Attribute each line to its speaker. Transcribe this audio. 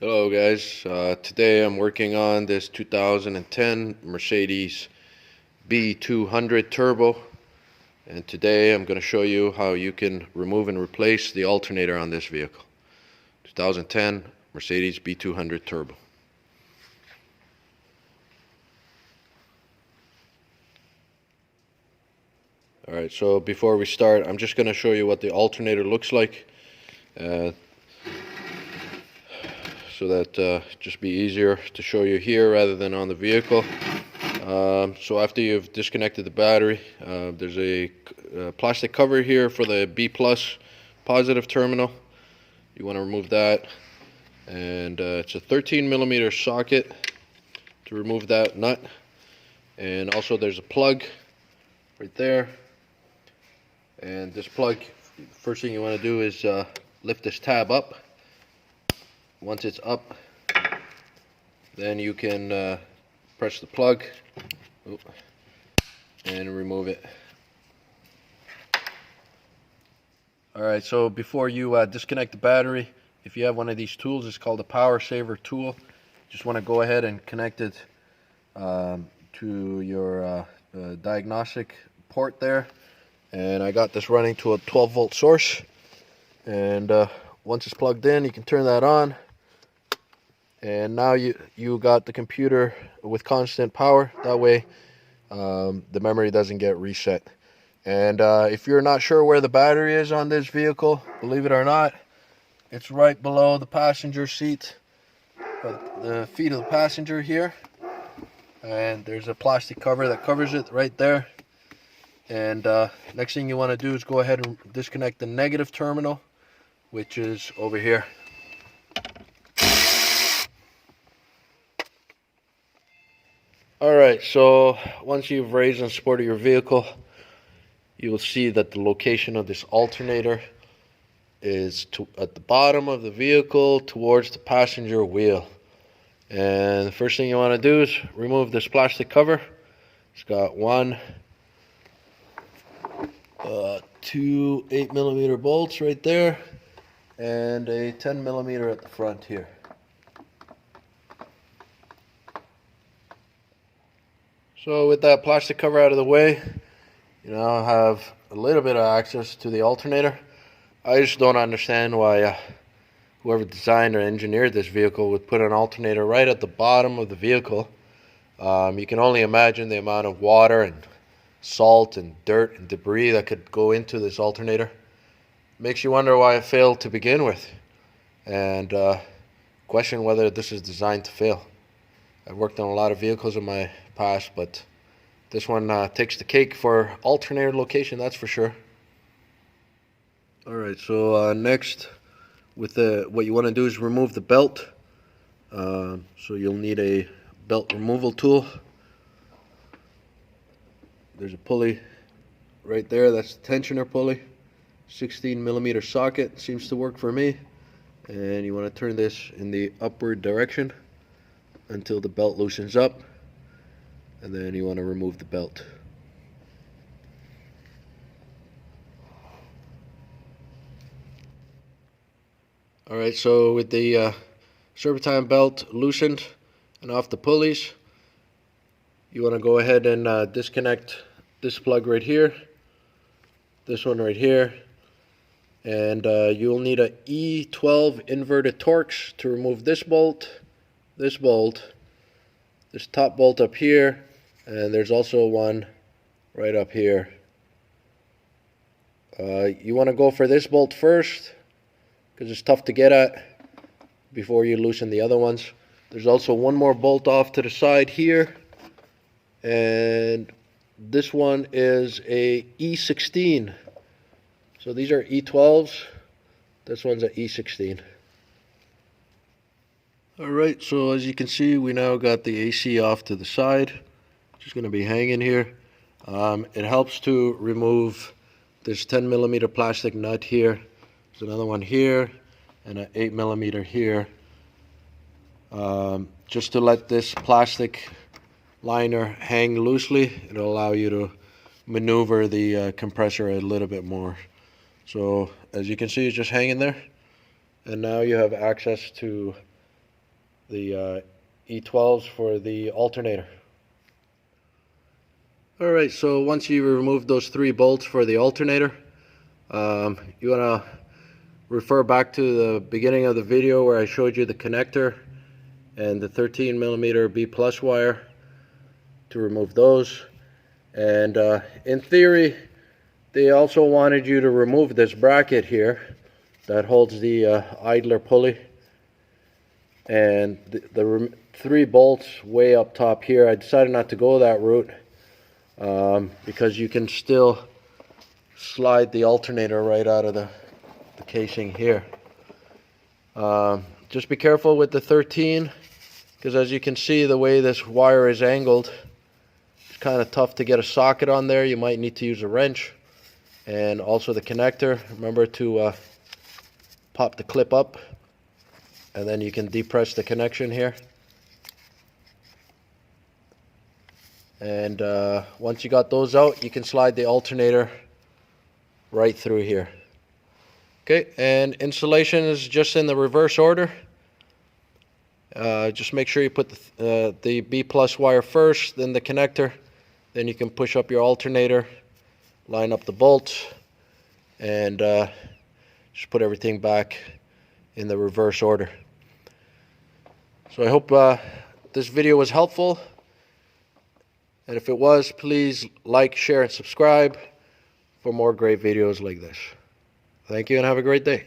Speaker 1: Hello guys, today I'm working on this 2010 Mercedes B200 Turbo, and today I'm going to show you how you can remove and replace the alternator on this vehicle. 2010 Mercedes B200 Turbo. Alright, so before we start, I'm just going to show you what the alternator looks like, uh, so that just be easier to show you here rather than on the vehicle. So after you've disconnected the battery, there's a plastic cover here for the B plus positive terminal. You want to remove that, and it's a 13 millimeter socket to remove that nut. And also there's a plug right there, and this plug, first thing you want to do is lift this tab up. Once it's up, then you can press the plug and remove it. Alright, so before you disconnect the battery, if you have one of these tools, it's called a power saver tool. Just want to go ahead and connect it to your diagnostic port there. And I got this running to a 12 volt source. And once it's plugged in, you can turn that on. And now you got the computer with constant power. That way the memory doesn't get reset. And if you're not sure where the battery is on this vehicle, believe it or not, it's right below the passenger seat, the feet of the passenger here. And there's a plastic cover that covers it right there. And next thing you want to do is go ahead and disconnect the negative terminal, which is over here. Alright, so once you've raised and supported your vehicle, you will see that the location of this alternator is at the bottom of the vehicle towards the passenger wheel. And the first thing you want to do is remove this plastic cover. It's got two 8 millimeter bolts right there, and a 10 millimeter at the front here. So with that plastic cover out of the way, you now have a little bit of access to the alternator. I just don't understand why whoever designed or engineered this vehicle would put an alternator right at the bottom of the vehicle. You can only imagine the amount of water and salt and dirt and debris that could go into this alternator. Makes you wonder why it failed to begin with, and question whether this is designed to fail. I've worked on a lot of vehicles in my past, but this one takes the cake for alternator location, that's for sure. Alright, so next, with what you want to do is remove the belt. So you'll need a belt removal tool. There's a pulley right there, that's the tensioner pulley. 16 millimeter socket, seems to work for me. And you want to turn this in the upward direction until the belt loosens up, and then you want to remove the belt. Alright, so with the serpentine belt loosened and off the pulleys, you want to go ahead and disconnect this plug right here, this one right here, and you'll need a E12 inverted Torx to remove this bolt, this top bolt up here, and there's also one right up here. You want to go for this bolt first because it's tough to get at before you loosen the other ones. There's also one more bolt off to the side here, and this one is a E16. So these are E12s, this one's an E16. Alright, so as you can see, we now got the AC off to the side. Just going to be hanging here. It helps to remove this 10 millimeter plastic nut here. There's another one here and an 8 millimeter here. Just to let this plastic liner hang loosely, it'll allow you to maneuver the compressor a little bit more. So as you can see, it's just hanging there, and now you have access to the E12s for the alternator. Alright, so once you remove those 3 bolts for the alternator, you want to refer back to the beginning of the video where I showed you the connector and the 13mm B plus wire to remove those. And in theory, they also wanted you to remove this bracket here that holds the idler pulley, and the 3 bolts way up top here. I decided not to go that route because you can still slide the alternator right out of the casing here. Just be careful with the 13, because as you can see, the way this wire is angled, it's kind of tough to get a socket on there. You might need to use a wrench. And also the connector, remember to pop the clip up, and then you can depress the connection here. And once you got those out, you can slide the alternator right through here. Okay, and installation is just in the reverse order. Just make sure you put the B plus wire first, then the connector, then you can push up your alternator, line up the bolts, and just put everything back in the reverse order. So I hope this video was helpful, and if it was, please like, share, and subscribe for more great videos like this. Thank you and have a great day.